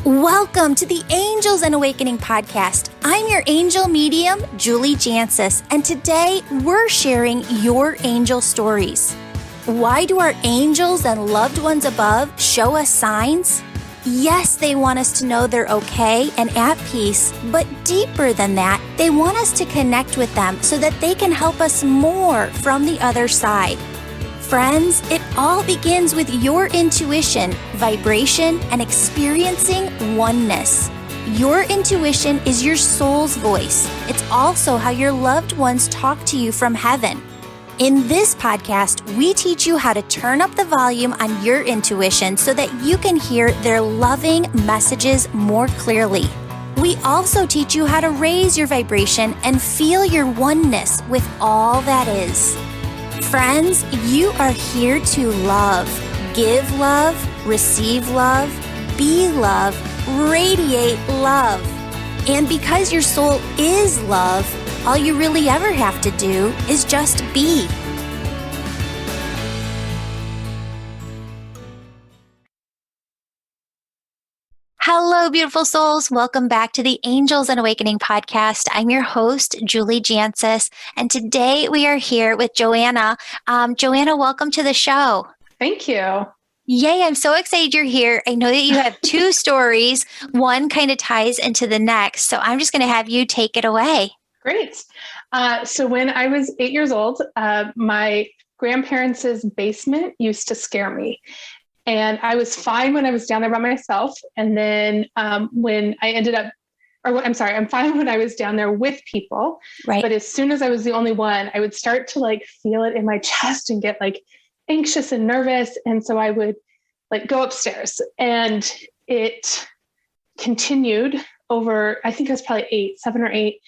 Welcome to the Angels and Awakening podcast. I'm your angel medium, Julie Jancius, and today we're sharing your angel stories. Why do our angels and loved ones above show us signs? Yes, they want us to know they're okay and at peace, but deeper than that, they want us to connect with them so that they can help us more from the other side. Friends, it all begins with your intuition, vibration, and experiencing oneness. Your intuition is your soul's voice. It's also how your loved ones talk to you from heaven. In this podcast, we teach you how to turn up the volume on your intuition so that you can hear their loving messages more clearly. We also teach you how to raise your vibration and feel your oneness with all that is. Friends, you are here to love, give love, receive love, be love, radiate love. And because your soul is love, all you really ever have to do is just be. Hello, beautiful souls. Welcome back to the Angels and Awakening podcast. I'm your host, Julie Jancius, and today we are here with Joanna. Joanna, welcome to the show. Thank you. Yay, I'm so excited you're here. I know that you have two stories. One kind of ties into the next, so I'm just going to have you take it away. Great. So when I was 8 years old, my grandparents' basement used to scare me. And I was fine when I was down there by myself. And then when I ended up, I'm fine when I was down there with people. Right. But as soon as I was the only one, I would start to feel it in my chest and get anxious and nervous. And so I would go upstairs, and it continued over, I think it was probably 7 or 8.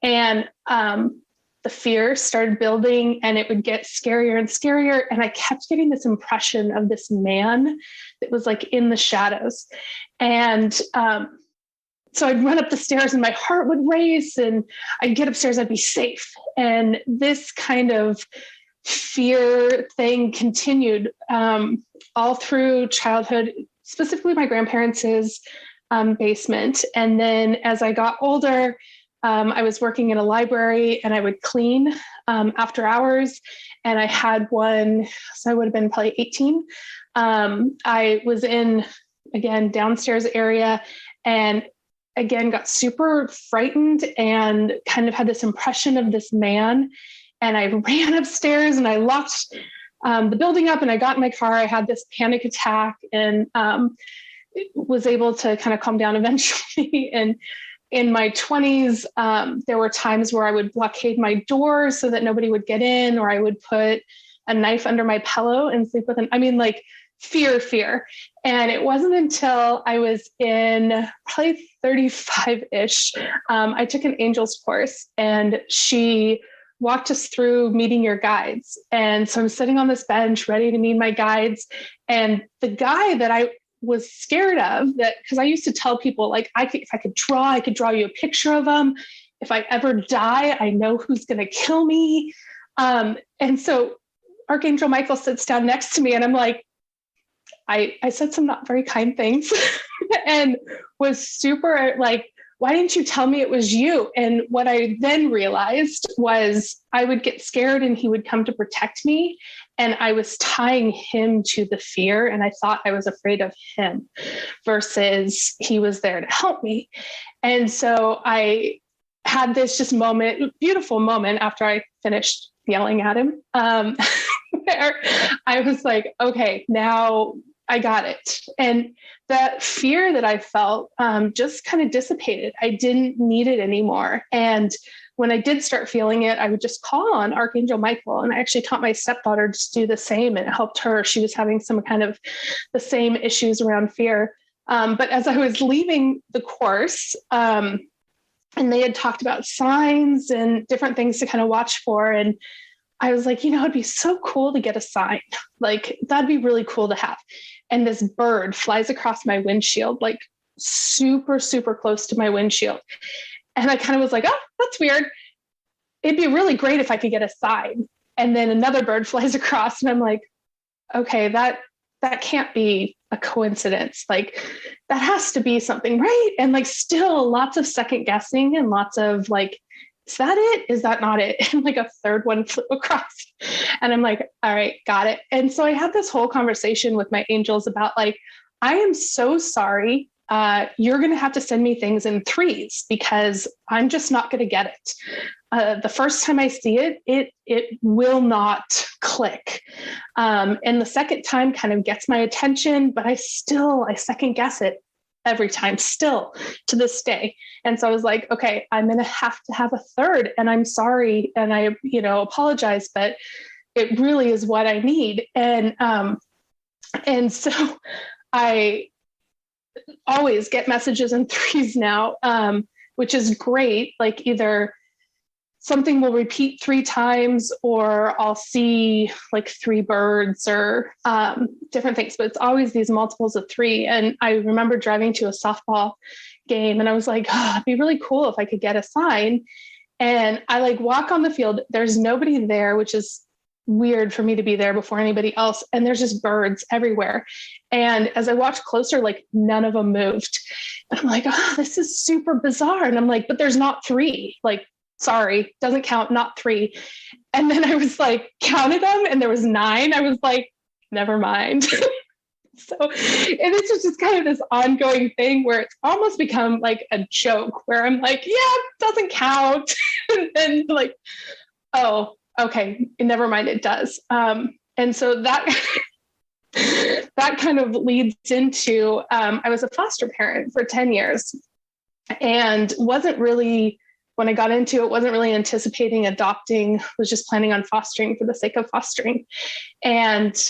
And the fear started building, and it would get scarier and scarier. And I kept getting this impression of this man that was in the shadows. And so I'd run up the stairs and my heart would race, and I'd get upstairs, I'd be safe. And this kind of fear thing continued all through childhood, specifically my grandparents' basement. And then as I got older, I was working in a library, and I would clean after hours. And I had one, so I would have been probably 18. I was in, again, downstairs area, and again, got super frightened and kind of had this impression of this man. And I ran upstairs and I locked the building up, and I got in my car. I had this panic attack, and was able to kind of calm down eventually. And in my 20s, there were times where I would blockade my door so that nobody would get in, or I would put a knife under my pillow and sleep with fear. And it wasn't until I was in probably 35-ish, I took an angel's course, and she walked us through meeting your guides. And so I'm sitting on this bench ready to meet my guides. And the guy that I was scared of, that because I used to tell people if I could draw, I could draw you a picture of him. If I ever die, I know who's going to kill me. And so Archangel Michael sits down next to me, and I'm like, I said some not very kind things and was super why didn't you tell me it was you? And what I then realized was I would get scared and he would come to protect me. And I was tying him to the fear. And I thought I was afraid of him versus he was there to help me. And so I had this just beautiful moment after I finished yelling at him, where I was like, okay, now I got it. And that fear that I felt just kind of dissipated. I didn't need it anymore. And when I did start feeling it, I would just call on Archangel Michael. And I actually taught my stepdaughter to do the same, and it helped her. She was having some kind of the same issues around fear. But as I was leaving the course, and they had talked about signs and different things to kind of watch for, and I was like, it'd be so cool to get a sign. That'd be really cool to have. And this bird flies across my windshield, super, super close to my windshield. And I kind of was like, oh, that's weird. It'd be really great if I could get a sign. And then another bird flies across, and I'm like, okay, that can't be a coincidence. Like that has to be something, right? And like still lots of second guessing and lots of like, is that it? Is that not it? And like a third one flew across. And I'm like, all right, got it. And so I had this whole conversation with my angels about like, I am so sorry. You're going to have to send me things in threes because I'm just not going to get it. The first time I see it, it will not click. And the second time kind of gets my attention, but I second guess it every time still to this day. And so I was like, okay, I'm going to have a third, and I'm sorry. And I, apologize, but it really is what I need. And so I always get messages in threes now, which is great. Like either something will repeat 3 times, or I'll see like 3 birds or different things, but it's always these multiples of 3. And I remember driving to a softball game and I was like, oh, it'd be really cool if I could get a sign. And I like walk on the field. There's nobody there, which is weird for me to be there before anybody else. And there's just birds everywhere. And as I watch closer, like none of them moved. And I'm like, oh, this is super bizarre. And I'm like, but there's not 3, like, sorry, doesn't count, not 3. And then I was like, counted them and there was 9. I was like, never mind. So, and it's just kind of this ongoing thing where it's almost become like a joke where I'm like, yeah, it doesn't count. and like, oh, okay, never mind, it does. And so that kind of leads into, I was a foster parent for 10 years and when I got into it, wasn't really anticipating adopting, was just planning on fostering for the sake of fostering. And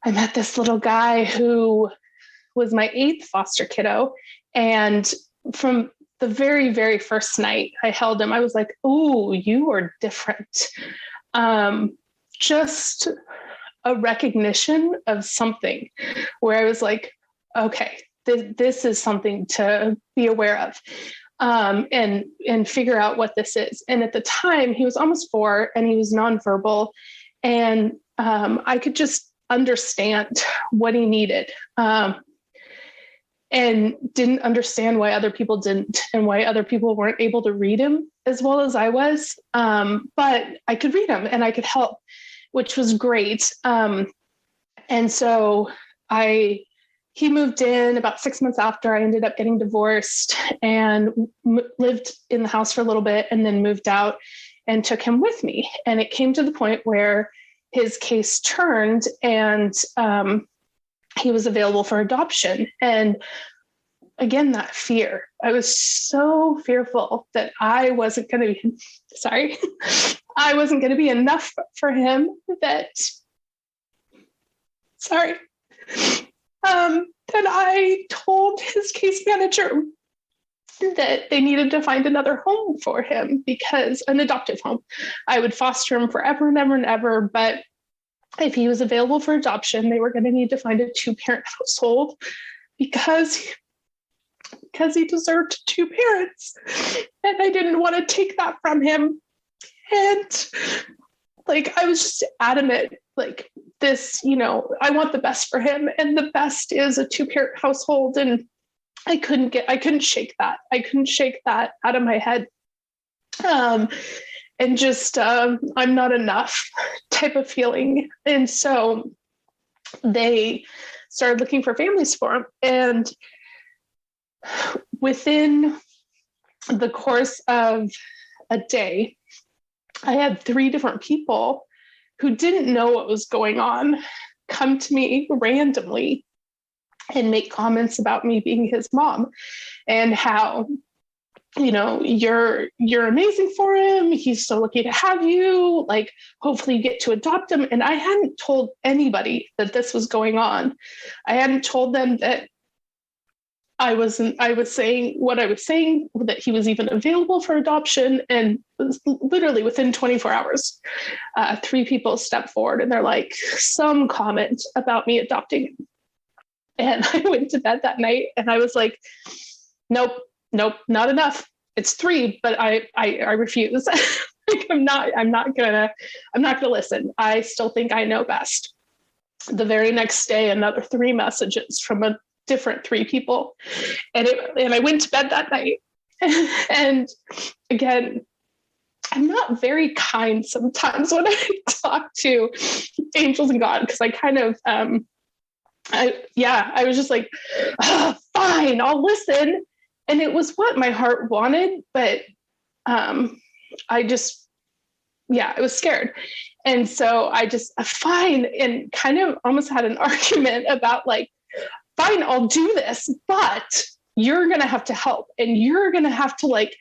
I met this little guy who was my 8th foster kiddo. And from the very, very first night I held him, I was like, oh, you are different. Just a recognition of something where I was like, okay, this is something to be aware of. And figure out what this is. And at the time, he was almost 4 and he was nonverbal. And I could just understand what he needed and didn't understand why other people didn't and why other people weren't able to read him as well as I was. But I could read him and I could help, which was great. And so he moved in about 6 months after I ended up getting divorced and lived in the house for a little bit and then moved out and took him with me. And it came to the point where his case turned and he was available for adoption. And again, that fear, I was so fearful that I wasn't going to be enough for him that I told his case manager that they needed to find another home for him, because an adoptive home. I would foster him forever and ever and ever, but if he was available for adoption, they were going to need to find a 2-parent household because he deserved 2 parents. And I didn't want to take that from him. And like, I was just adamant, like this, I want the best for him. And the best is a 2-parent household. And I couldn't shake that. I couldn't shake that out of my head. And just, I'm not enough type of feeling. And so they started looking for families for him. And within the course of a day, I had 3 different people who didn't know what was going on come to me randomly and make comments about me being his mom and how, you're amazing for him. He's so lucky to have you. Like, hopefully you get to adopt him. And I hadn't told anybody that this was going on. I hadn't told them that I was saying what I was saying, that he was even available for adoption. And literally within 24 hours, 3 people stepped forward and they're like, some comment about me adopting him. And I went to bed that night and I was like, nope, not enough. It's 3, but I refuse. Like, I'm not gonna listen. I still think I know best. the very next day, another 3 messages from a different 3 people. And I went to bed that night. And again, I'm not very kind sometimes when I talk to angels and God, because I kind of, I was just like, fine, I'll listen. And it was what my heart wanted, but I was scared. And so I just, fine, and kind of almost had an argument about like, fine, I'll do this, but you're going to have to help, and you're going to have to like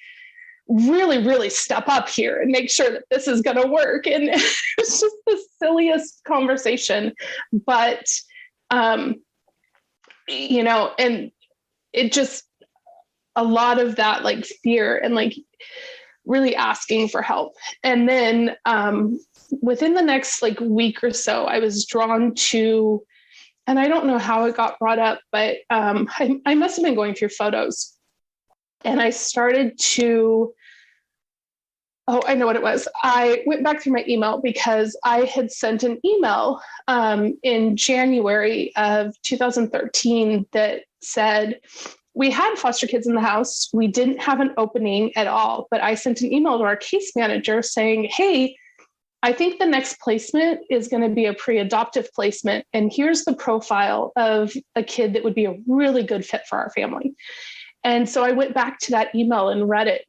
really, really step up here and make sure that this is going to work. And it's just the silliest conversation, but, you know, and it just, a lot of that like fear and like really asking for help. And then within the next like week or so, I was drawn to, and I don't know how it got brought up, but I must have been going through photos, and I started to, I know what it was. I went back through my email because I had sent an email in January of 2013 that said, we had foster kids in the house. We didn't have an opening at all, but I sent an email to our case manager saying, hey, I think the next placement is going to be a pre-adoptive placement. And here's the profile of a kid that would be a really good fit for our family. And so I went back to that email and read it.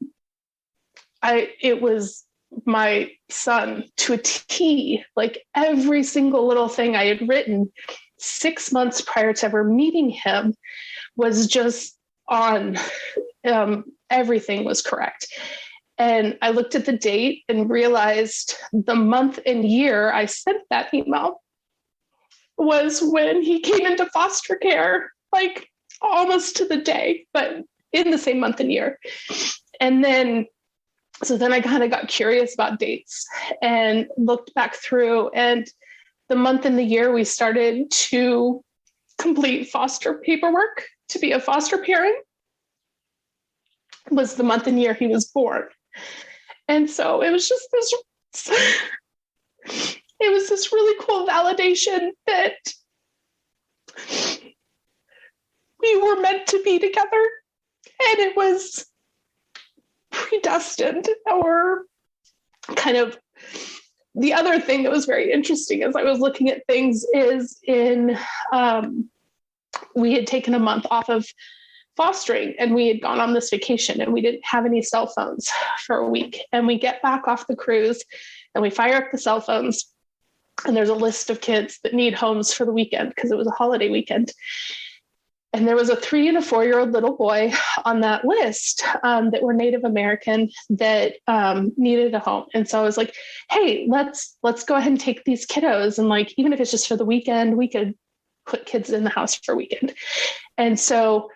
It was my son to a T, like every single little thing I had written 6 months prior to ever meeting him was just on, everything was correct. And I looked at the date and realized the month and year I sent that email was when he came into foster care, like almost to the day, but in the same month and year. And then I kind of got curious about dates and looked back through, and the month and the year we started to complete foster paperwork to be a foster parent was the month and year he was born. And so it was just this really cool validation that we were meant to be together, and it was predestined. Or kind of the other thing that was very interesting as I was looking at things is we had taken a month off of fostering, and we had gone on this vacation, and we didn't have any cell phones for a week. And we get back off the cruise and we fire up the cell phones, and there's a list of kids that need homes for the weekend because it was a holiday weekend. And there was a 3 and a 4-year-old little boy on that list that were Native American that needed a home. And so I was like, hey, let's go ahead and take these kiddos. And like, even if it's just for the weekend, we could put kids in the house for a weekend. And so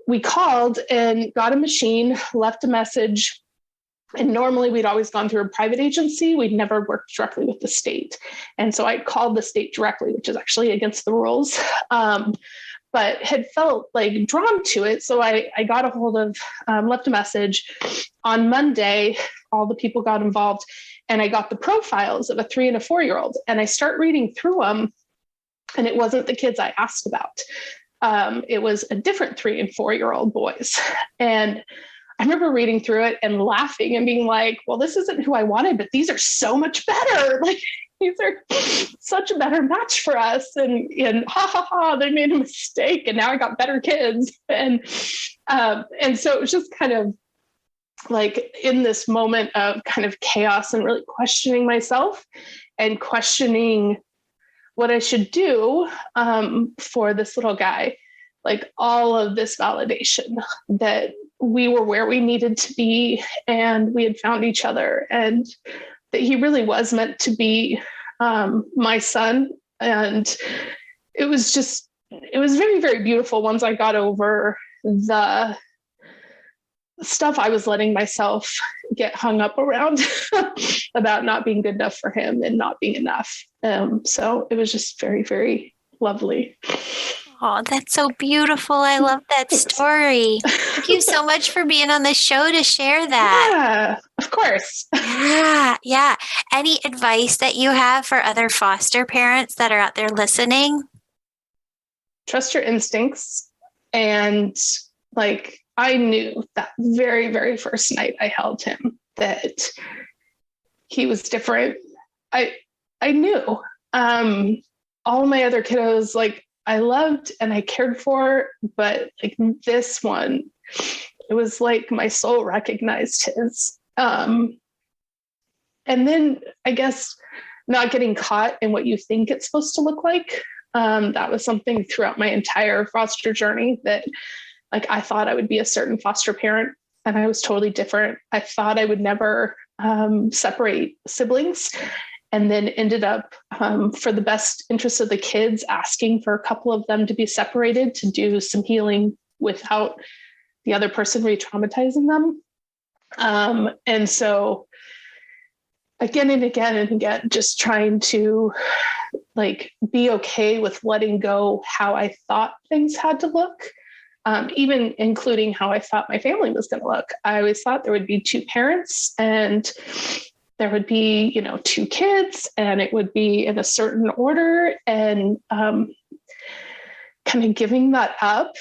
we called and got a machine, left a message. And normally we'd always gone through a private agency. We'd never worked directly with the state. And so I called the state directly, which is actually against the rules. But had felt like drawn to it. So I got a hold of, left a message. On Monday, all the people got involved, and I got the profiles of a 3 and a 4-year-old. And I start reading through them, and it wasn't the kids I asked about. It was a different 3 and 4-year-old boys. And I remember reading through it and laughing and being like, well, this isn't who I wanted, but these are so much better. Like, these are such a better match for us. And they made a mistake, and now I got better kids. And so it was just kind of like in this moment of kind of chaos and really questioning myself and questioning what I should do for this little guy. Like all of this validation that we were where we needed to be, and we had found each other, and that he really was meant to be my son. And it was very, very beautiful once I got over the stuff I was letting myself get hung up around about not being good enough for him and not being enough. So it was just very, very lovely. Oh, that's so beautiful. I love that Thanks. story. Thank you so much for being on the show to share that. Yeah, of course. Yeah. Any advice that you have for other foster parents that are out there listening? Trust your instincts. And like, I knew that very, very first night I held him that he was different. I knew. All my other kiddos, like, I loved and I cared for, but like this one, it was like my soul recognized his. And then I guess not getting caught in what you think it's supposed to look like. That was something throughout my entire foster journey that, like, I thought I would be a certain foster parent and I was totally different. I thought I would never separate siblings, and then ended up, for the best interest of the kids, asking for a couple of them to be separated to do some healing without the other person re-traumatizing them. And so again and again and again, just trying to like be okay with letting go how I thought things had to look, even including how I thought my family was going to look. I always thought there would be two parents and there would be, you know, two kids, and it would be in a certain order, and kind of giving that up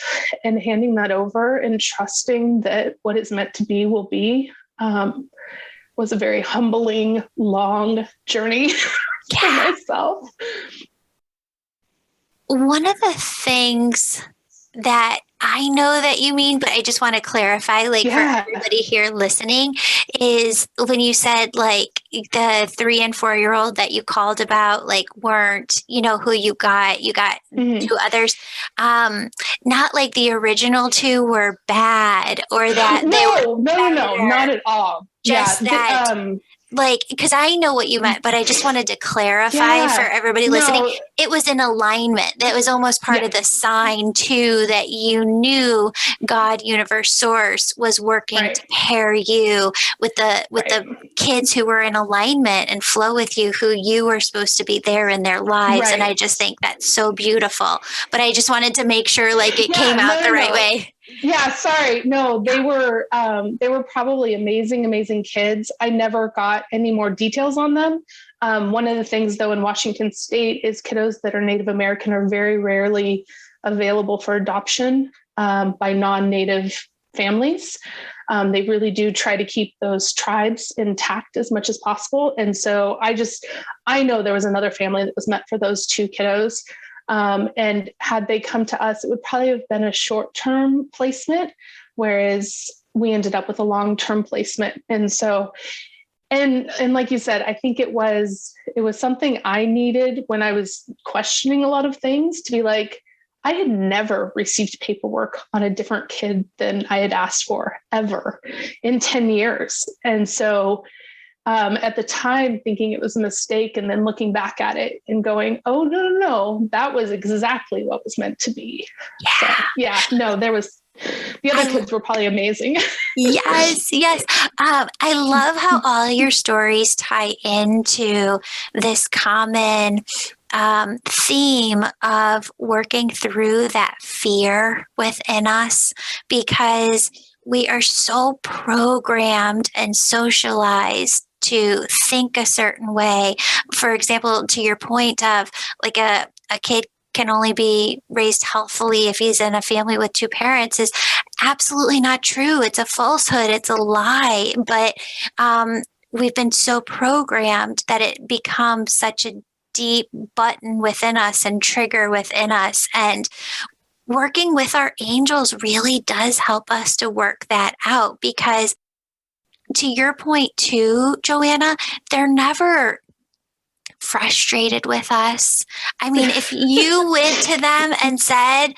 and handing that over and trusting that what is meant to be will be, was a very humbling, long journey for myself. One of the things that I know that you mean, but I just want to clarify, like, for everybody here listening, is when you said like the 3 and 4-year-old that you called about, like, weren't, you know, who you got two others. Not like the original 2 were bad or that they were no, not at all. Just that, like, because I know what you meant, but I just wanted to clarify for everybody listening. It was in alignment. That was almost part of the sign too, that you knew God, universe, source was working to pair you with the kids who were in alignment and flow with you, who you were supposed to be there in their lives. And I just think that's so beautiful. But I just wanted to make sure like it came out the right way. Yeah, sorry. No, they were probably amazing kids. I never got any more details on them. One of the things though in Washington State is kiddos that are Native American are very rarely available for adoption by non-Native families. They really do try to keep those tribes intact as much as possible. And so I know there was another family that was meant for those 2 kiddos. And had they come to us, it would probably have been a short-term placement, whereas we ended up with a long-term placement. And so, and like you said, I think it was something I needed when I was questioning a lot of things, to be like, I had never received paperwork on a different kid than I had asked for ever in 10 years. And so at the time thinking it was a mistake, and then looking back at it and going, oh, no, that was exactly what was meant to be. The other kids were probably amazing. Yes. I love how all your stories tie into this common theme of working through that fear within us, because we are so programmed and socialized to think a certain way. For example, to your point of like a kid can only be raised healthfully if he's in a family with 2 parents is absolutely not true. It's a falsehood. It's a lie. But we've been so programmed that it becomes such a deep button within us and trigger within us. And working with our angels really does help us to work that out, because to your point too, Joanna, they're never frustrated with us. I mean, if you went to them and said,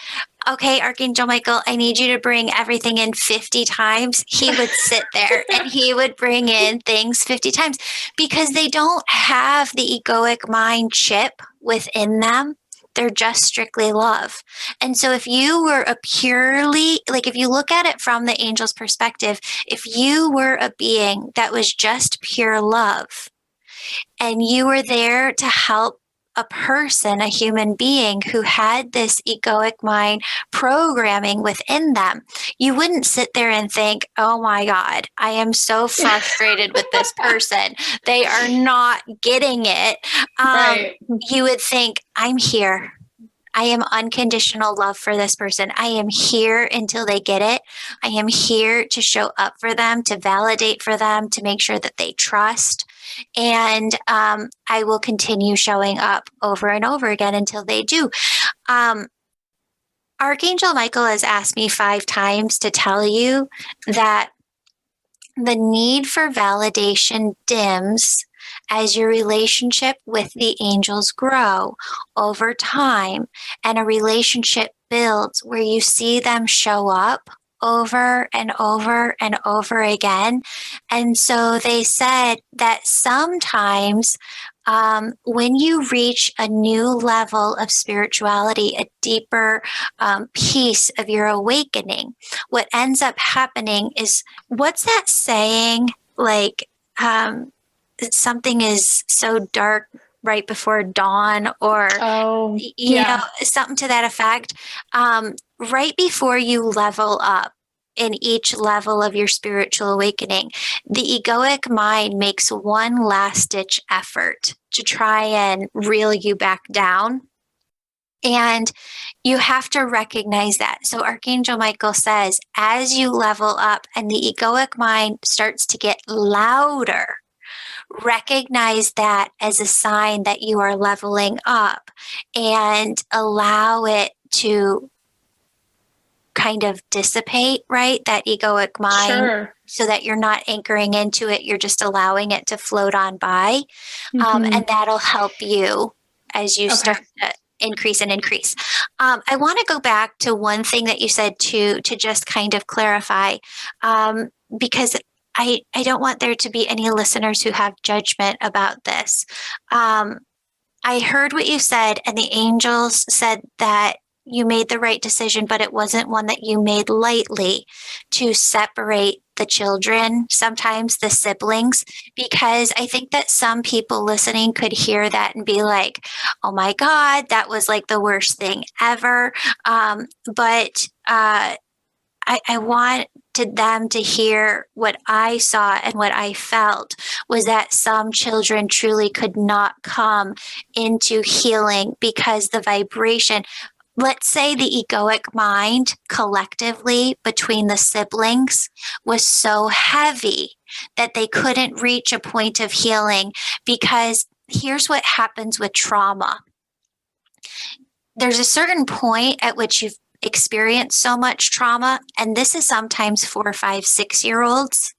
okay, Archangel Michael, I need you to bring everything in 50 times, he would sit there and he would bring in things 50 times, because they don't have the egoic mind chip within them. They're just strictly love. And so if you were if you look at it from the angel's perspective, if you were a being that was just pure love, and you were there to help a person, a human being who had this egoic mind programming within them, you wouldn't sit there and think, oh my God, I am so frustrated with this person. They are not getting it. Right. You would think, I'm here. I am unconditional love for this person. I am here until they get it. I am here to show up for them, to validate for them, to make sure that they trust. And I will continue showing up over and over again until they do. Archangel Michael has asked me 5 times to tell you that the need for validation dims as your relationship with the angels grow over time, and a relationship builds where you see them show up over and over and over again. And so they said that sometimes when you reach a new level of spirituality, a deeper piece of your awakening, what ends up happening is, what's that saying? Like, something is so dark right before dawn, or, you know, something to that effect. Right before you level up in each level of your spiritual awakening, the egoic mind makes one last ditch effort to try and reel you back down. And you have to recognize that. So Archangel Michael says, as you level up and the egoic mind starts to get louder, recognize that as a sign that you are leveling up, and allow it to kind of dissipate, right? That egoic mind, so that you're not anchoring into it. You're just allowing it to float on by. And that'll help you as you start to increase and increase. I want to go back to one thing that you said to just kind of clarify, because I don't want there to be any listeners who have judgment about this. I heard what you said, and the angels said that you made the right decision, but it wasn't one that you made lightly, to separate the children, sometimes the siblings, because I think that some people listening could hear that and be like, oh my God, that was like the worst thing ever. But I wanted them to hear what I saw and what I felt was that some children truly could not come into healing because the vibration, let's say the egoic mind collectively between the siblings, was so heavy that they couldn't reach a point of healing. Because here's what happens with trauma. There's a certain point at which you've experienced so much trauma, and this is sometimes 4, 5, 6-year-olds,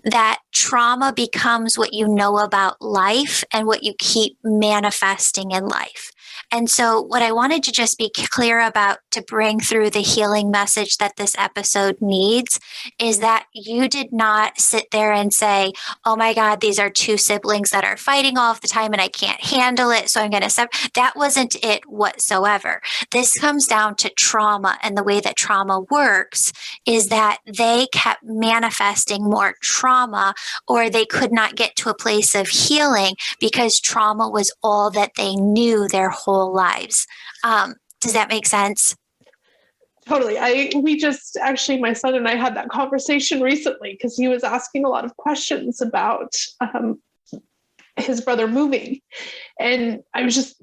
that trauma becomes what you know about life and what you keep manifesting in life. And so what I wanted to just be clear about, to bring through the healing message that this episode needs, is that you did not sit there and say, oh my God, these are 2 siblings that are fighting all of the time and I can't handle it, so I'm going to that wasn't it whatsoever. This comes down to trauma, and the way that trauma works is that they kept manifesting more trauma, or they could not get to a place of healing because trauma was all that they knew their whole lives. Does that make sense? Totally. We just actually, my son and I had that conversation recently because he was asking a lot of questions about his brother moving. And I was just,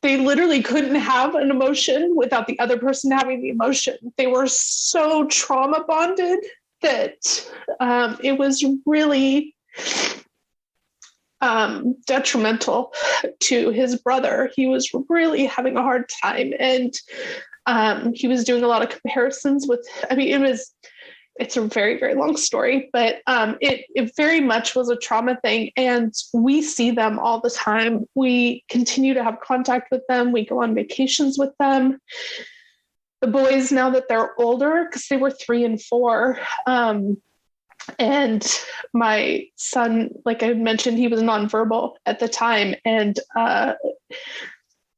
they literally couldn't have an emotion without the other person having the emotion. They were so trauma bonded that it was really detrimental to his brother. He was really having a hard time, and he was doing a lot of comparisons with, it's a very, very long story, but it very much was a trauma thing, and we see them all the time. We continue to have contact with them. We go on vacations with them. The boys, now that they're older, because they were 3 and 4, and my son, like I mentioned, he was nonverbal at the time. And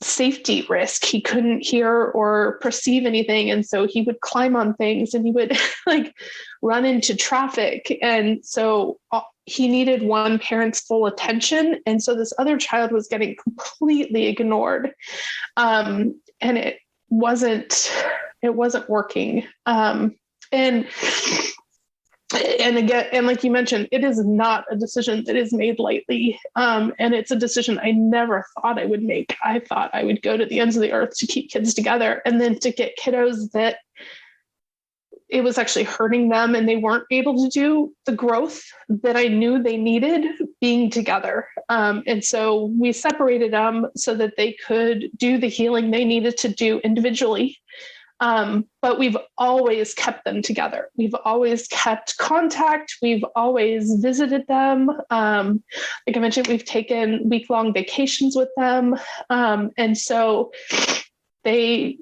safety risk. He couldn't hear or perceive anything. And so he would climb on things and he would like run into traffic. And so he needed one parent's full attention. And so this other child was getting completely ignored. And it wasn't working. And again, and like you mentioned, it is not a decision that is made lightly. And it's a decision I never thought I would make. I thought I would go to the ends of the earth to keep kids together, and then to get kiddos that it was actually hurting them and they weren't able to do the growth that I knew they needed being together. And so we separated them so that they could do the healing they needed to do individually. But we've always kept them together. We've always kept contact. We've always visited them. Like I mentioned, we've taken week-long vacations with them. And so they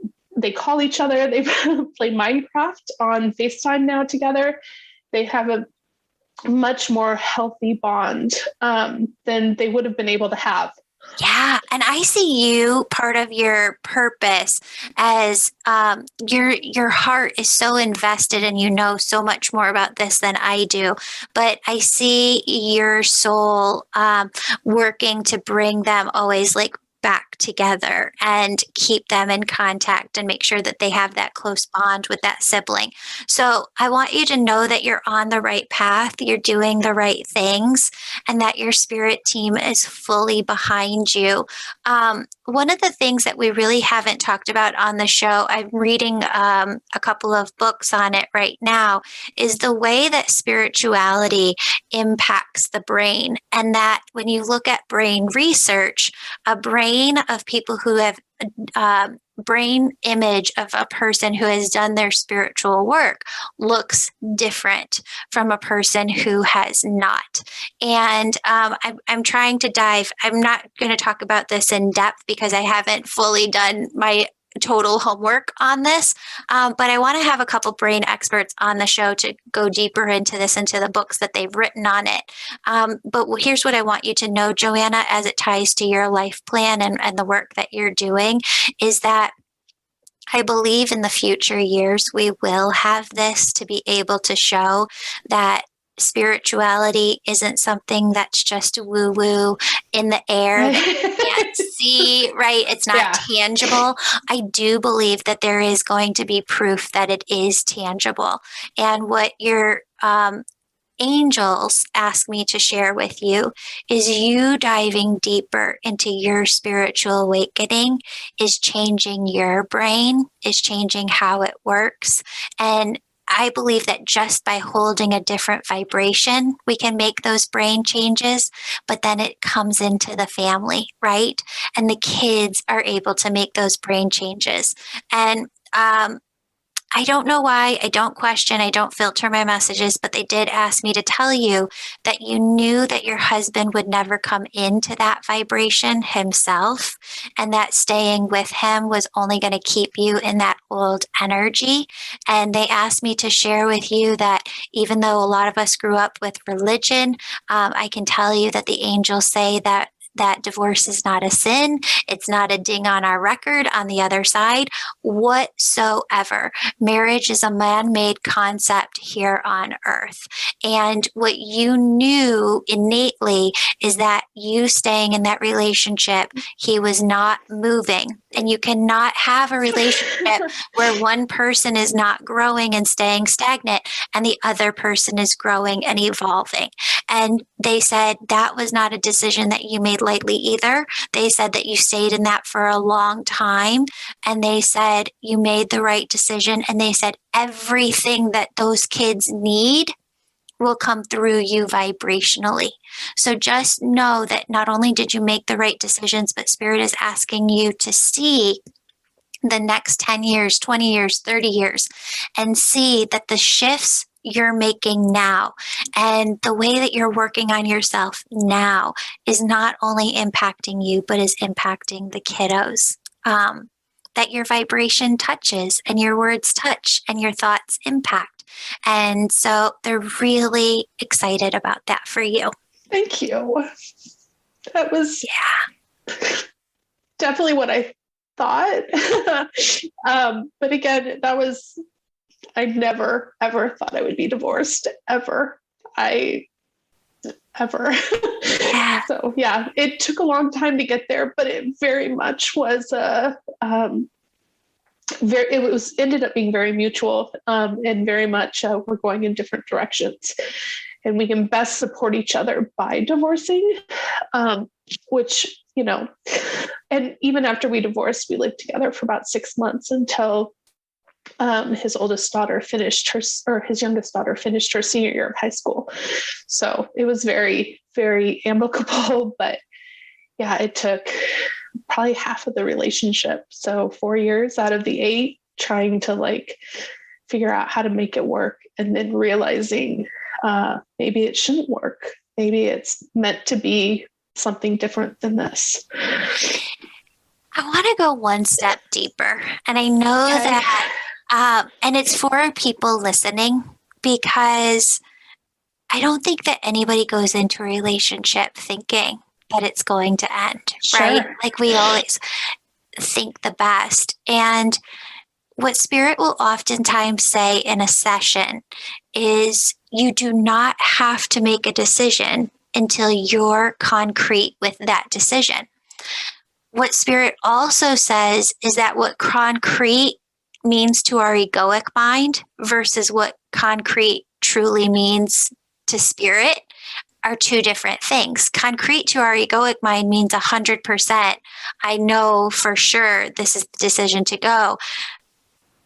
call each other. They play Minecraft on FaceTime now together. They have a much more healthy bond than they would have been able to have. Yeah. And I see you, part of your purpose as your heart is so invested and you know so much more about this than I do. But I see your soul working to bring them always like back together and keep them in contact and make sure that they have that close bond with that sibling. So I want you to know that you're on the right path, you're doing the right things, and that your spirit team is fully behind you. One of the things that we really haven't talked about on the show, I'm reading a couple of books on it right now, is the way that spirituality impacts the brain. And that when you look at brain research, a brain of people who have brain image of a person who has done their spiritual work looks different from a person who has not. And I'm trying to dive. I'm not going to talk about this in depth because I haven't fully done my total homework on this. But I want to have a couple brain experts on the show to go deeper into this, into the books that they've written on it. But here's what I want you to know, Joanna, as it ties to your life plan and the work that you're doing, is that I believe in the future years, we will have this to be able to show that spirituality isn't something that's just woo-woo in the air that you can't see, right? It's not tangible. I do believe that there is going to be proof that it is tangible. And what your angels ask me to share with you is you diving deeper into your spiritual awakening is changing your brain, is changing how it works. And I believe that just by holding a different vibration, we can make those brain changes, but then it comes into the family, right? And the kids are able to make those brain changes. And I don't know why, I don't question, I don't filter my messages, but they did ask me to tell you that you knew that your husband would never come into that vibration himself, and that staying with him was only going to keep you in that old energy. And they asked me to share with you that even though a lot of us grew up with religion, I can tell you that the angels say that divorce is not a sin. It's not a ding on our record on the other side whatsoever. Marriage is a man-made concept here on earth. And what you knew innately is that you staying in that relationship, he was not moving. And you cannot have a relationship where one person is not growing and staying stagnant and the other person is growing and evolving. And they said that was not a decision that you made lightly either. They said that you stayed in that for a long time. And they said you made the right decision. And they said everything that those kids need will come through you vibrationally. So just know that not only did you make the right decisions, but Spirit is asking you to see the next 10 years, 20 years, 30 years, and see that the shifts you're making now and the way that you're working on yourself now is not only impacting you, but is impacting the kiddos. That your vibration touches and your words touch and your thoughts impact. And so they're really excited about that for you. Thank you. That was... Yeah. definitely what I thought. But again, I never, ever thought I would be divorced ever. Ever. Yeah. So yeah, it took a long time to get there, but it very much was ended up being very mutual, and very much we're going in different directions, and we can best support each other by divorcing, which, and even after we divorced, we lived together for about 6 months until his youngest daughter finished her senior year of high school. So it was very, very amicable, but yeah, it took probably half of the relationship. So 4 years out of the 8, trying to figure out how to make it work, and then realizing maybe it shouldn't work. Maybe it's meant to be something different than this. I want to go one step deeper. And I know that, and it's for people listening, because I don't think that anybody goes into a relationship thinking that it's going to end, right? Like we always think the best. And what Spirit will oftentimes say in a session is you do not have to make a decision until you're concrete with that decision. What Spirit also says is that what concrete means to our egoic mind versus what concrete truly means to Spirit are two different things. Concrete to our egoic mind means 100%. I know for sure this is the decision to go.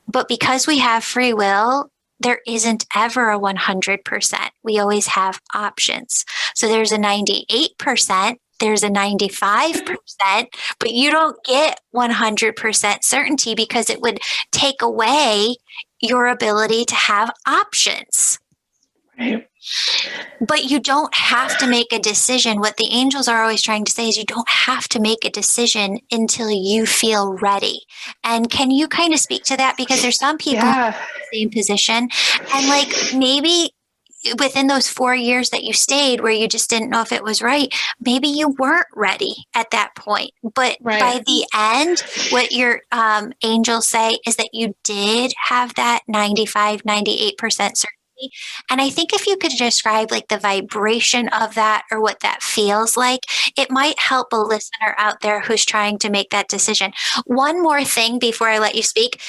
But because we have free will, there isn't ever a 100%. We always have options. So there's a 98%, there's a 95%, but you don't get 100% certainty, because it would take away your ability to have options. Right. But you don't have to make a decision. What the angels are always trying to say is you don't have to make a decision until you feel ready. And can you kind of speak to that? Because there's some people in the same position, and maybe within those 4 years that you stayed where you just didn't know if it was right, maybe you weren't ready at that point. But by the end, what your angels say is that you did have that 95, 98% certainty. And I think if you could describe the vibration of that, or what that feels like, it might help a listener out there who's trying to make that decision. One more thing before I let you speak,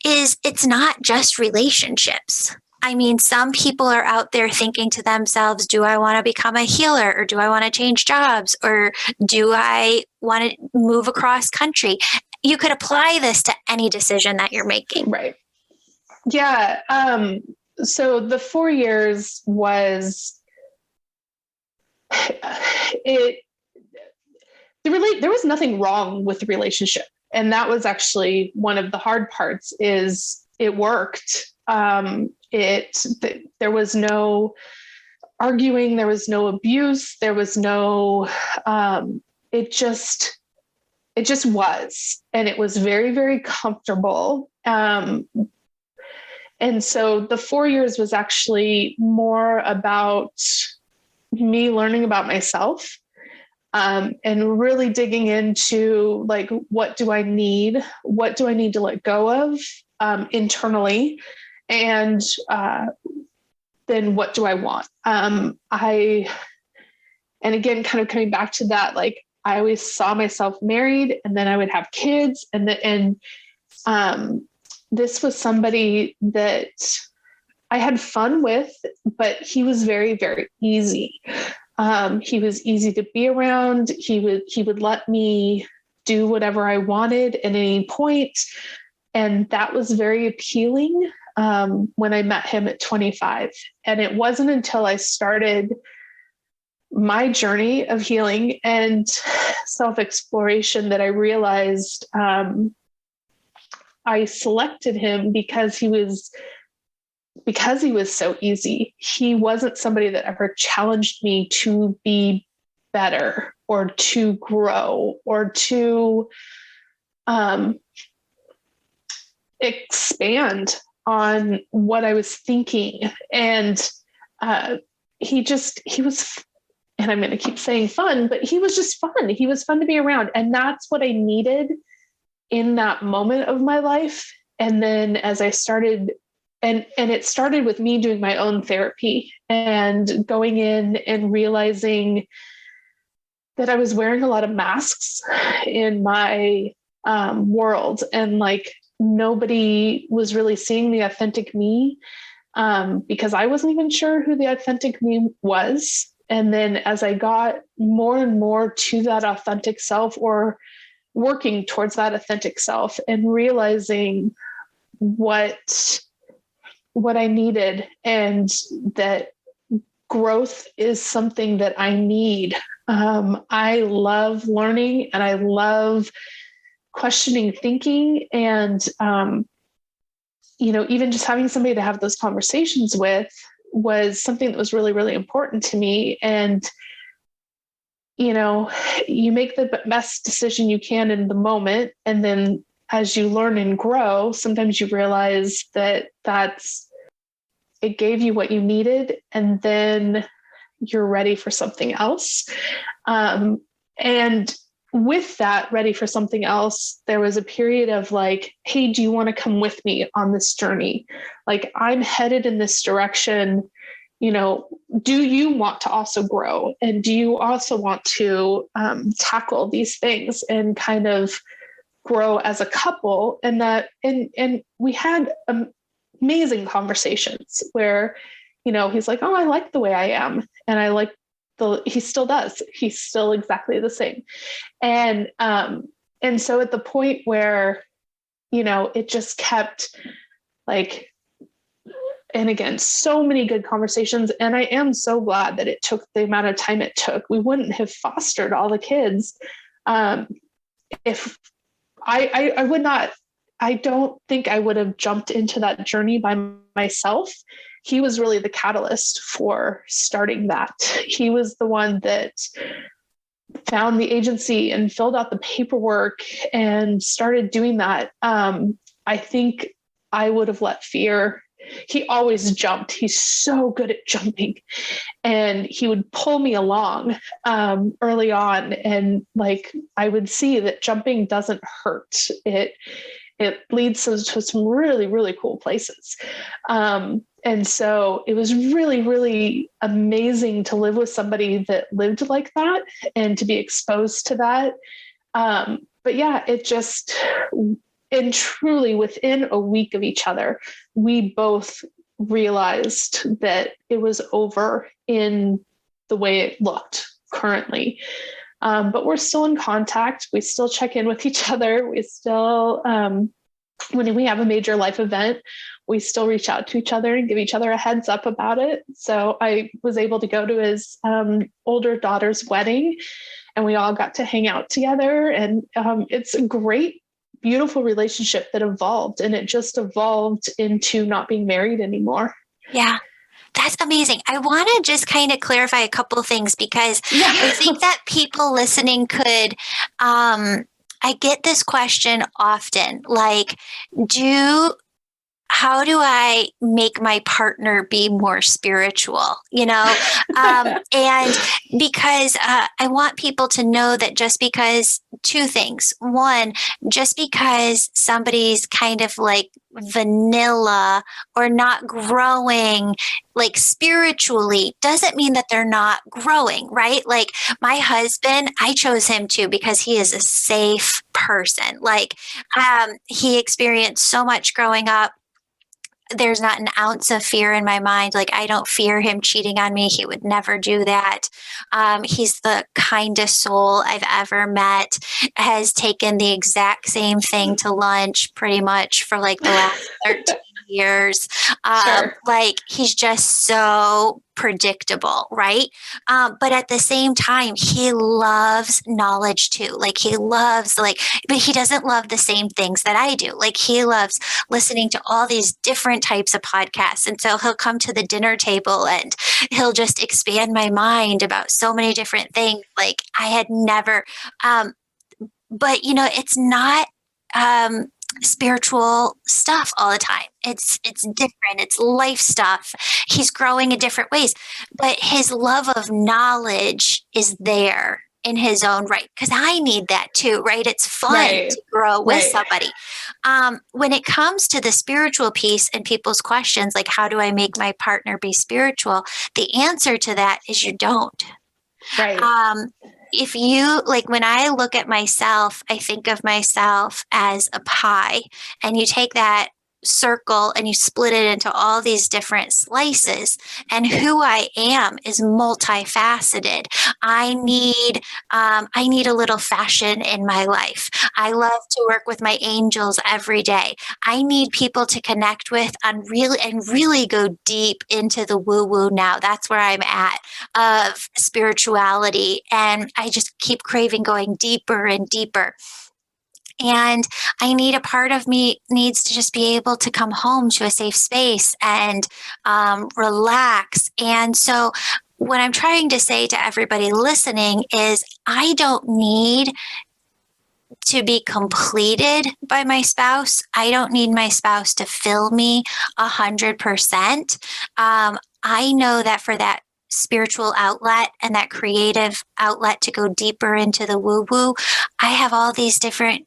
is it's not just relationships. I mean, some people are out there thinking to themselves, do I want to become a healer, or do I want to change jobs, or do I want to move across country? You could apply this to any decision that you're making. Right. Yeah. So the 4 years was there was nothing wrong with the relationship. And that was actually one of the hard parts, is it worked. There was no arguing, there was no abuse, there was no, it just was, and it was very, very comfortable. And so the 4 years was actually more about me learning about myself, and really digging into what do I need? What do I need to let go of internally? And then what do I want? And again, kind of coming back to that, I always saw myself married, and then I would have kids, and this was somebody that I had fun with, but he was very, very easy. He was easy to be around. He would let me do whatever I wanted at any point. And that was very appealing when I met him at 25. And it wasn't until I started my journey of healing and self-exploration that I realized I selected him because he was so easy. He wasn't somebody that ever challenged me to be better, or to grow, or to expand on what I was thinking. And he was and I'm going to keep saying fun, but he was just fun. He was fun to be around. And that's what I needed in that moment of my life. And then as I started, and it started with me doing my own therapy and going in and realizing that I was wearing a lot of masks in my world, and like nobody was really seeing the authentic me, because I wasn't even sure who the authentic me was. And then as I got more and more to that authentic self, or working towards that authentic self, and realizing what I needed, and that growth is something that I need. I love learning, and I love questioning thinking, and even just having somebody to have those conversations with was something that was really, really important to me. And you make the best decision you can in the moment, and then as you learn and grow, sometimes you realize that it gave you what you needed, and then you're ready for something else. And with that, ready for something else, there was a period of like, hey, do you want to come with me on this journey? Like, I'm headed in this direction. Do you want to also grow? And do you also want to tackle these things and kind of grow as a couple? And we had amazing conversations where, he's like, oh, I like the way I am. And I like he still does. He's still exactly the same. And so at the point where, it just kept like, and again, so many good conversations. And I am so glad that it took the amount of time it took. We wouldn't have fostered all the kids if I would not. I don't think I would have jumped into that journey by myself. He was really the catalyst for starting that. He was the one that found the agency and filled out the paperwork and started doing that. I think I would have let fear. He always jumped. He's so good at jumping, and he would pull me along early on. And like, I would see that jumping doesn't hurt. It leads to some really, really cool places. And so it was really, really amazing to live with somebody that lived like that and to be exposed to that. But yeah, and truly within a week of each other, we both realized that it was over in the way it looked currently. But we're still in contact. We still check in with each other. We still, when we have a major life event, we still reach out to each other and give each other a heads up about it. So I was able to go to his older daughter's wedding, and we all got to hang out together. And it's a great, beautiful relationship that evolved, and it just evolved into not being married anymore. Yeah. That's amazing. I want to just kind of clarify a couple of things, because I think that people listening could, I get this question often, like, how do I make my partner be more spiritual? And because I want people to know that just because two things. One, just because somebody's kind of like vanilla or not growing like spiritually doesn't mean that they're not growing, right? Like my husband, I chose him too because he is a safe person. Like he experienced so much growing up. There's not an ounce of fear in my mind. Like, I don't fear him cheating on me. He would never do that. He's the kindest soul I've ever met, has taken the exact same thing to lunch pretty much for like the last 13 years. Sure. Like, he's just so predictable, right? But at the same time, he loves knowledge too. Like he loves but he doesn't love the same things that I do. Like he loves listening to all these different types of podcasts. And so he'll come to the dinner table and he'll just expand my mind about so many different things. Like I had never, but it's not, spiritual stuff all the time. It's different. It's life stuff. He's growing in different ways, but his love of knowledge is there in his own right. Because I need that too, right? It's fun to grow with somebody. When it comes to the spiritual piece and people's questions, like how do I make my partner be spiritual? The answer to that is you don't. Right. If you, like, when I look at myself, I think of myself as a pie, and you take that circle and you split it into all these different slices, and who I am is multifaceted. I need a little fashion in my life. I love to work with my angels every day. I need people to connect with really go deep into the woo woo now. That's where I'm at of spirituality, and I just keep craving going deeper and deeper. And I need a part of me needs to just be able to come home to a safe space and relax. And so what I'm trying to say to everybody listening is I don't need to be completed by my spouse. I don't need my spouse to fill me 100%. I know that for that spiritual outlet and that creative outlet to go deeper into the woo-woo, I have all these different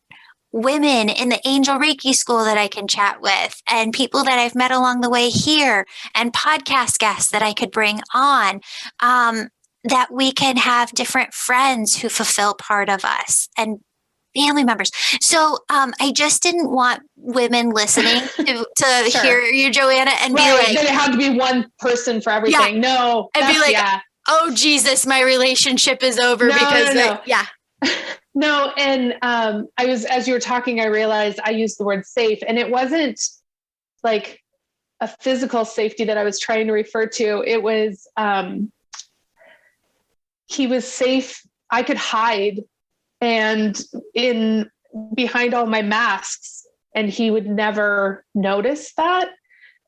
women in the Angel Reiki school that I can chat with, and people that I've met along the way here, and podcast guests that I could bring on, that we can have different friends who fulfill part of us and family members. So I just didn't want women listening to hear you, Joanna, and be like, that it had to be one person for everything. Yeah. No. And be like, oh, Jesus, my relationship is over because yeah. No. And as you were talking, I realized I used the word safe, and it wasn't like a physical safety that I was trying to refer to. It was, he was safe. I could hide and in behind all my masks, and he would never notice that.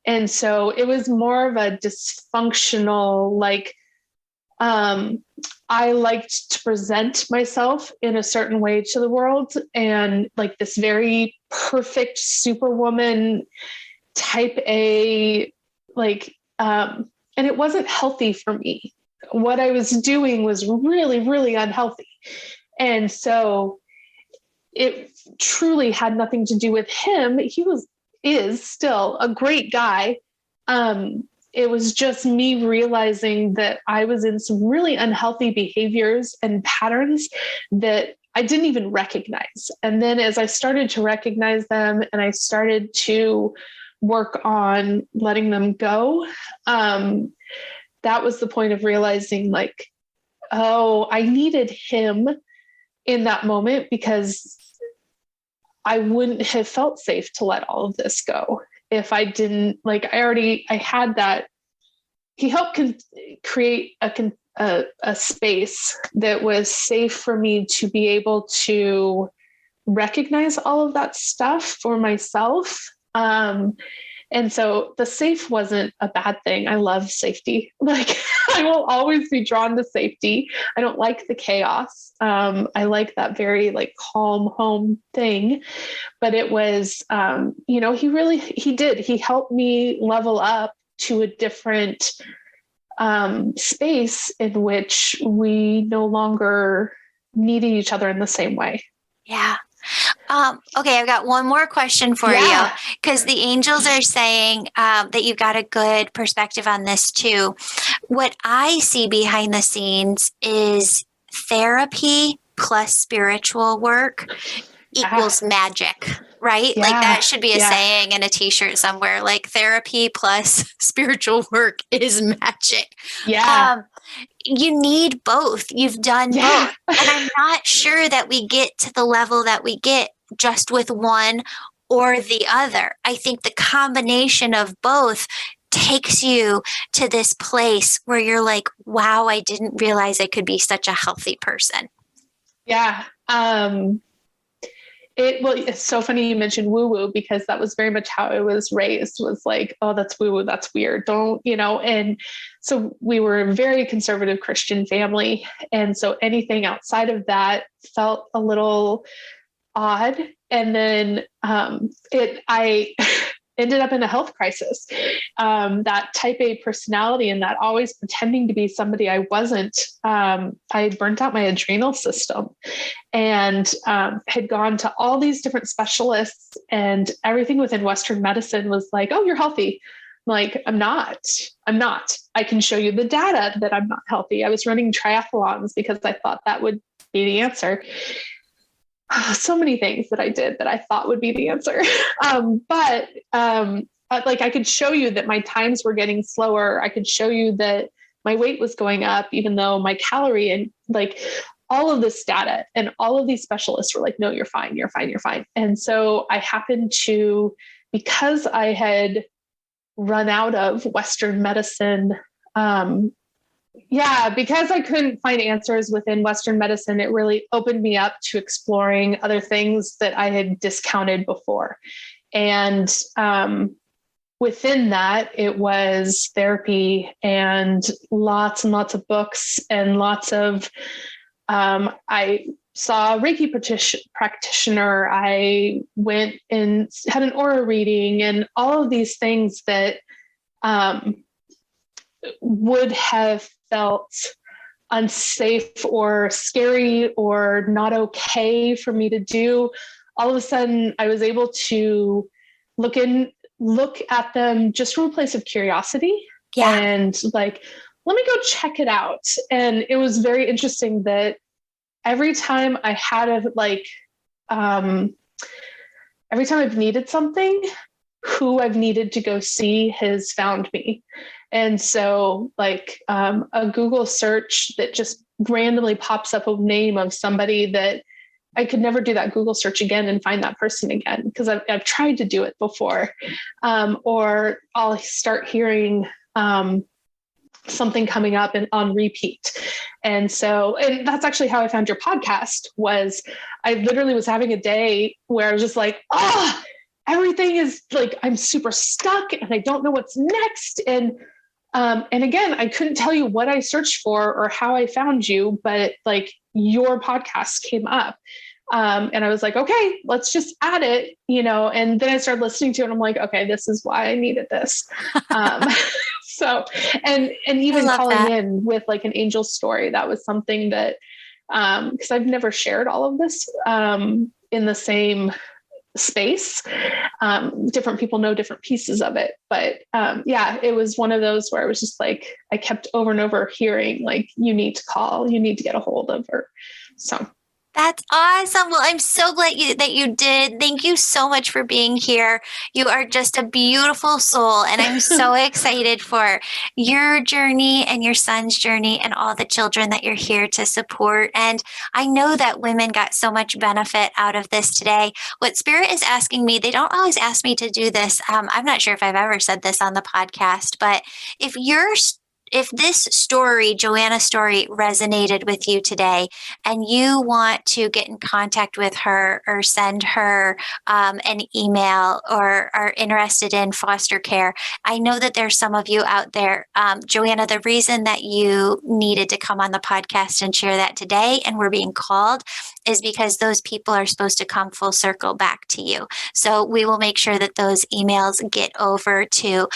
And so it was more of a dysfunctional, like, I liked to present myself in a certain way to the world, and like this very perfect superwoman type A, like, and it wasn't healthy for me. What I was doing was really, really unhealthy. And so it truly had nothing to do with him. He is still a great guy. It was just me realizing that I was in some really unhealthy behaviors and patterns that I didn't even recognize. And then as I started to recognize them and I started to work on letting them go, that was the point of realizing, like, oh, I needed him in that moment, because I wouldn't have felt safe to let all of this go if I didn't, like, I had that. He helped create a space that was safe for me to be able to recognize all of that stuff for myself. And so the safe wasn't a bad thing. I love safety. Like, I will always be drawn to safety. I don't like the chaos. I like that very, like, calm home thing. But it was, he helped me level up to a different space in which we no longer needed each other in the same way. Yeah. Okay, I've got one more question for you, because the angels are saying that you've got a good perspective on this too. What I see behind the scenes is therapy plus spiritual work equals magic, right? Yeah. Like, that should be a saying in a t-shirt somewhere, like therapy plus spiritual work is magic. Yeah. You need both. You've done both. And I'm not sure that we get to the level that we get just with one or the other. I think the combination of both takes you to this place where you're like, wow, I didn't realize I could be such a healthy person. Yeah. It's so funny you mentioned woo-woo, because that was very much how I was raised, was like, oh, that's woo-woo, that's weird. Don't, and so we were a very conservative Christian family. And so anything outside of that felt a little odd. And then I ended up in a health crisis. That type A personality and that always pretending to be somebody I wasn't, I burnt out my adrenal system and had gone to all these different specialists, and everything within Western medicine was like, oh, you're healthy. I'm like, I'm not. I can show you the data that I'm not healthy. I was running triathlons because I thought that would be the answer. So many things that I did that I thought would be the answer. But like I could show you that my times were getting slower. I could show you that my weight was going up, even though my calorie and like all of this data and all of these specialists were like, no, you're fine. You're fine. You're fine. And so I happened to, because I had run out of Western medicine, because I couldn't find answers within Western medicine, it really opened me up to exploring other things that I had discounted before. And within that, it was therapy and lots of books and lots of, I saw a Reiki practitioner. I went and had an aura reading and all of these things that would have felt unsafe or scary or not okay for me to do. All of a sudden, I was able to look at them just from a place of curiosity and like, let me go check it out. And it was very interesting that every time I had every time I've needed something, who I've needed to go see has found me. And so like a Google search that just randomly pops up a name of somebody that I could never do that Google search again and find that person again, because I've tried to do it before. Or I'll start hearing something coming up and on repeat. And that's actually how I found your podcast. Was I literally was having a day where I was just like, everything is like, I'm super stuck and I don't know what's next. And again, I couldn't tell you what I searched for or how I found you, but like your podcast came up. And I was like, okay, let's just add it, and then I started listening to it. And I'm like, okay, this is why I needed this. So, and even calling in with like an angel story, that was something that, cause I've never shared all of this, in the same space. Different people know different pieces of it, but it was one of those where it was just like, I kept over and over hearing like, you need to call, you need to get a hold of her. So. That's awesome. Well, I'm so glad that you did. Thank you so much for being here. You are just a beautiful soul. And I'm so excited for your journey and your son's journey and all the children that you're here to support. And I know that women got so much benefit out of this today. What Spirit is asking me, they don't always ask me to do this. I'm not sure if I've ever said this on the podcast, but if this story, Joanna's story, resonated with you today and you want to get in contact with her or send her an email or are interested in foster care, I know that there's some of you out there. Joanna, the reason that you needed to come on the podcast and share that today and we're being called is because those people are supposed to come full circle back to you. So we will make sure that those emails get over to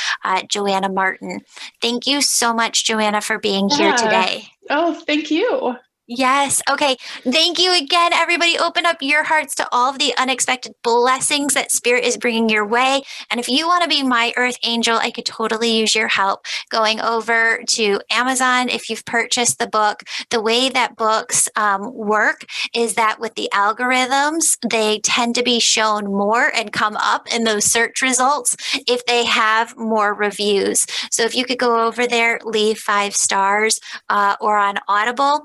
Joanna Martin. Thank you so much, Joanna, for being here today. Oh, thank you. Yes. Okay. Thank you again, everybody. Open up your hearts to all of the unexpected blessings that Spirit is bringing your way. And if you want to be my earth angel, I could totally use your help going over to Amazon. If you've purchased the book, the way that books work is that with the algorithms, they tend to be shown more and come up in those search results if they have more reviews. So if you could go over there, leave 5 stars or on Audible,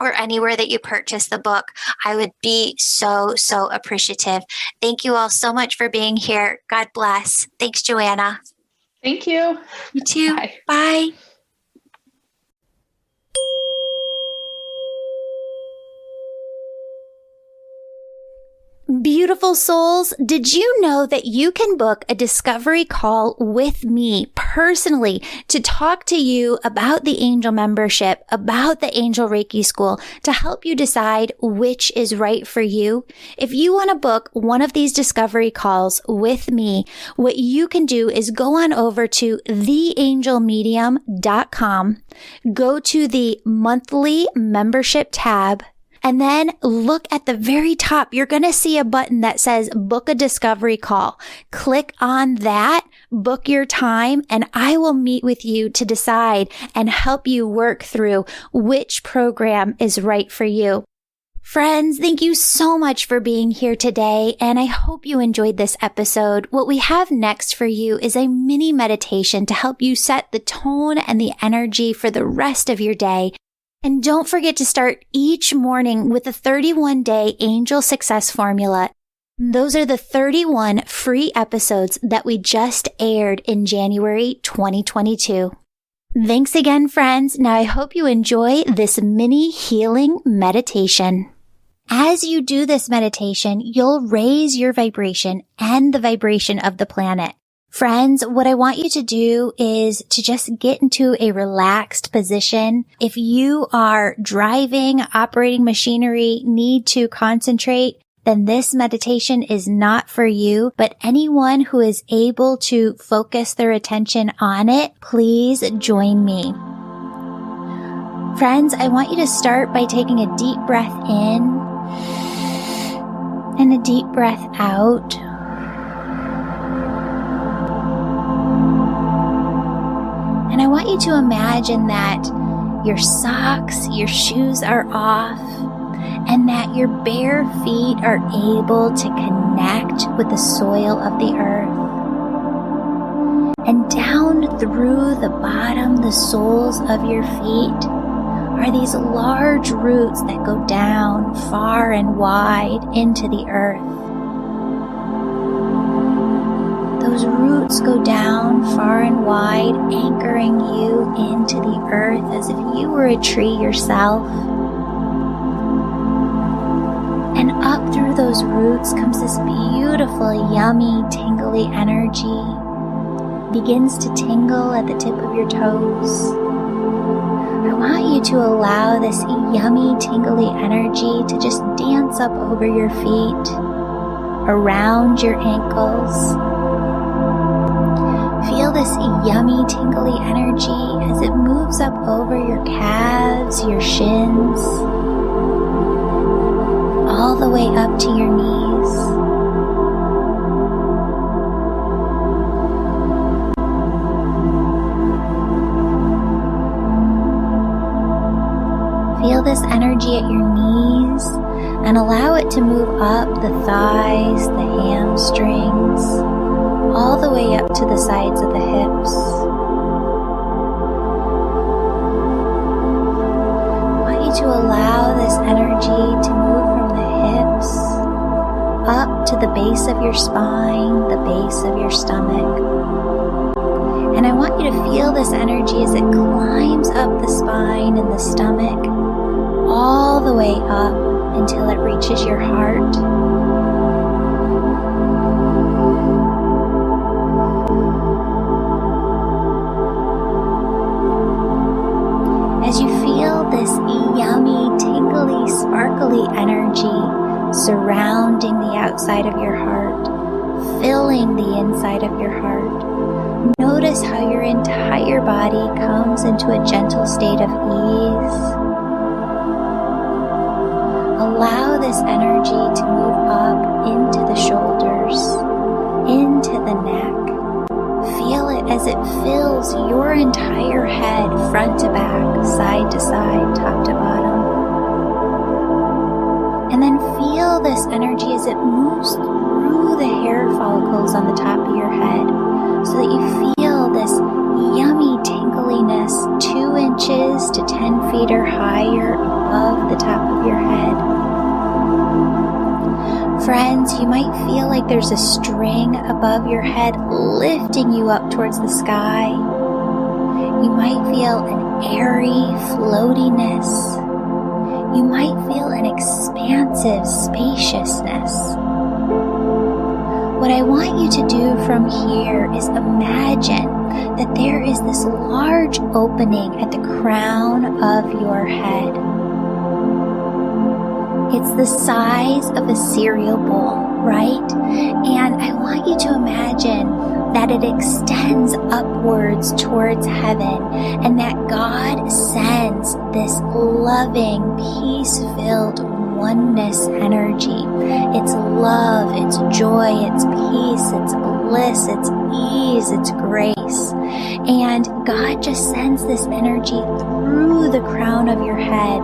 or anywhere that you purchase the book, I would be so, so appreciative. Thank you all so much for being here. God bless. Thanks, Joanna. Thank you. You too. Bye. Bye. Beautiful souls, did you know that you can book a discovery call with me personally to talk to you about the angel membership, about the angel Reiki school, to help you decide which is right for you? If you want to book one of these discovery calls with me, what you can do is go on over to theangelmedium.com, go to the monthly membership tab, and then look at the very top. You're going to see a button that says book a discovery call. Click on that, book your time, and I will meet with you to decide and help you work through which program is right for you. Friends, thank you so much for being here today, and I hope you enjoyed this episode. What we have next for you is a mini meditation to help you set the tone and the energy for the rest of your day. And don't forget to start each morning with the 31-day Angel Success Formula. Those are the 31 free episodes that we just aired in January 2022. Thanks again, friends. Now I hope you enjoy this mini healing meditation. As you do this meditation, you'll raise your vibration and the vibration of the planet. Friends, what I want you to do is to just get into a relaxed position. If you are driving, operating machinery, need to concentrate, then this meditation is not for you. But anyone who is able to focus their attention on it, please join me. Friends, I want you to start by taking a deep breath in and a deep breath out. And I want you to imagine that your socks, your shoes are off, and that your bare feet are able to connect with the soil of the earth. And down through the bottom, the soles of your feet, are these large roots that go down far and wide into the earth. Those roots go down far and wide, anchoring you into the earth as if you were a tree yourself. And up through those roots comes this beautiful, yummy, tingly energy. Begins to tingle at the tip of your toes. I want you to allow this yummy, tingly energy to just dance up over your feet, around your ankles. Feel this yummy, tingly energy as it moves up over your calves, your shins, all the way up to your knees. Feel this energy at your knees and allow it to move up the thighs, the hamstrings, all the way up to the sides of the hips. I want you to allow this energy to move from the hips up to the base of your spine, the base of your stomach. And I want you to feel this energy as it climbs up the spine and the stomach, all the way up until it reaches your heart. As you feel this yummy, tingly, sparkly energy surrounding the outside of your heart, filling the inside of your heart, notice how your entire body comes into a gentle state of ease. Allow this energy to move up into the shoulders, into the neck. Feel it as it fills your entire head, front to back, side to side, top to bottom. And then feel this energy as it moves through the hair follicles on the top of your head, so that you feel this yummy tingliness 2 inches to 10 feet or higher above the top of your head. Friends, you might feel like there's a string above your head lifting you up towards the sky. You might feel an airy floatiness. You might feel an expansive spaciousness. what I want you to do from here is imagine that there is this large opening at the crown of your head. It's the size of a cereal bowl, right? And I want you to imagine that it extends upwards towards heaven and that God sends this loving, peace-filled oneness energy. It's love, it's joy, it's peace, it's bliss, it's ease, it's grace. And God just sends this energy through the crown of your head.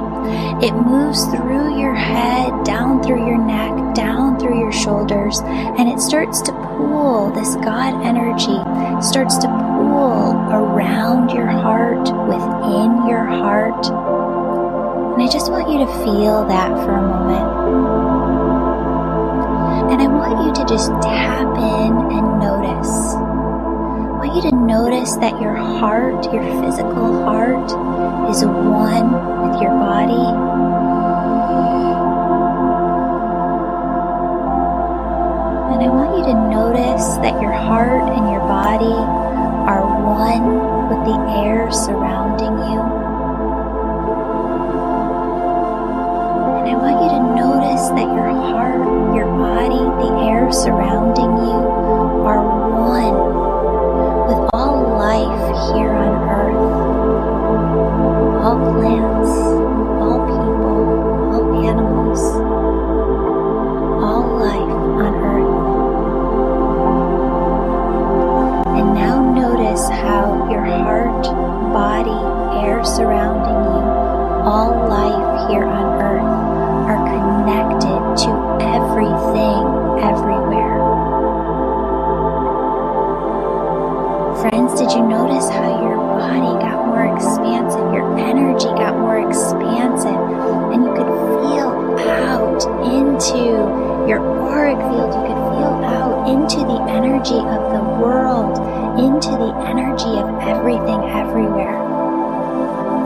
It moves through your head, down through your neck, down through your shoulders, and it starts to pool. This God energy starts to pool around your heart, within your heart. And I just want you to feel that for a moment. And I want you to just tap in and notice. I want you to notice that your heart, your physical heart, is one with your body. And I want you to notice that your heart and your body are one with the air surrounding you. And I want you to notice that your heart, your body, the air surrounding you are one with all life here on earth. All plants, all people, all animals, all life on earth. And now notice how your heart, body, air surrounding you, all life here on earth are connected to everything, everywhere. Friends, did you notice how your body got more expansive, your energy got more expansive, and you could feel out into your auric field, you could feel out into the energy of the world, into the energy of everything, everywhere.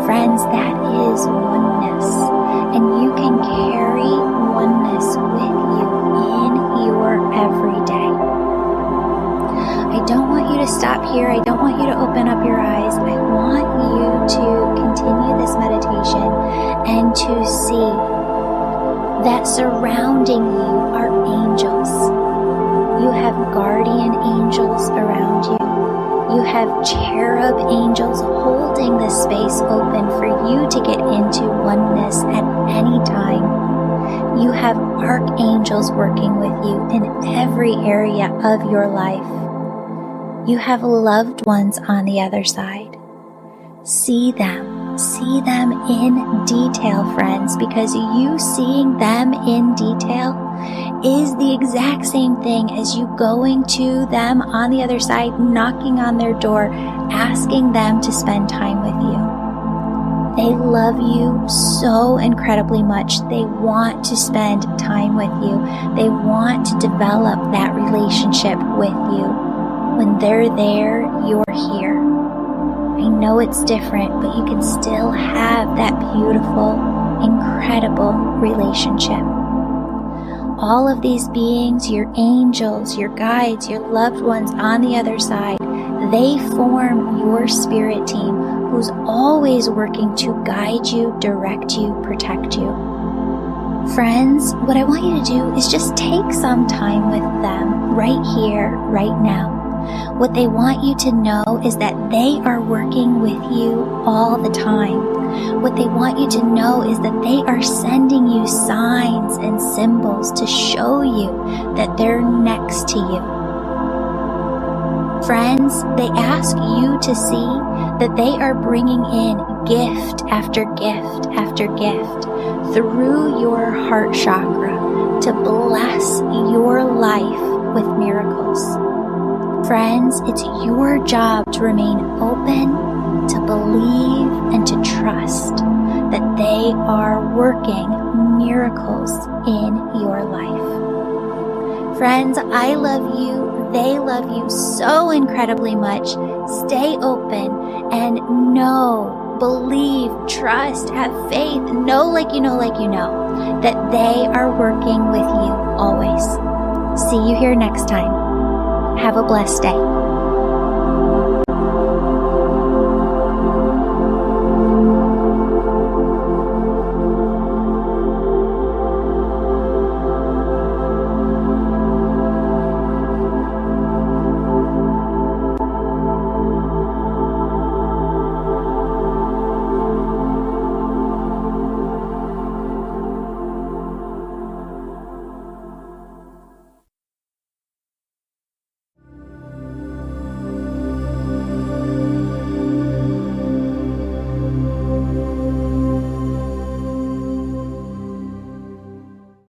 Friends, that is oneness, and you can carry oneness with you in your everyday. I don't want you to stop here. I don't want you to open up your eyes. I want you to continue this meditation and to see that surrounding you are angels. You have guardian angels around you. You have cherub angels holding this space open for you to get into oneness at any time. You have archangels working with you in every area of your life. You have loved ones on the other side. See them in detail, friends, because you seeing them in detail is the exact same thing as you going to them on the other side, knocking on their door, asking them to spend time with you. They love you so incredibly much. They want to spend time with you. They want to develop that relationship with you. When they're there, you're here. I know it's different, but you can still have that beautiful, incredible relationship. All of these beings, your angels, your guides, your loved ones on the other side, they form your spirit team who's always working to guide you, direct you, protect you. Friends, what I want you to do is just take some time with them right here, right now. What they want you to know is that they are working with you all the time. What they want you to know is that they are sending you signs and symbols to show you that they're next to you. Friends, they ask you to see that they are bringing in gift after gift after gift through your heart chakra to bless your life with miracles. Friends, it's your job to remain open, to believe, and to trust that they are working miracles in your life. Friends, I love you. They love you so incredibly much. Stay open and know, believe, trust, have faith, know like you know that they are working with you always. See you here next time. Have a blessed day.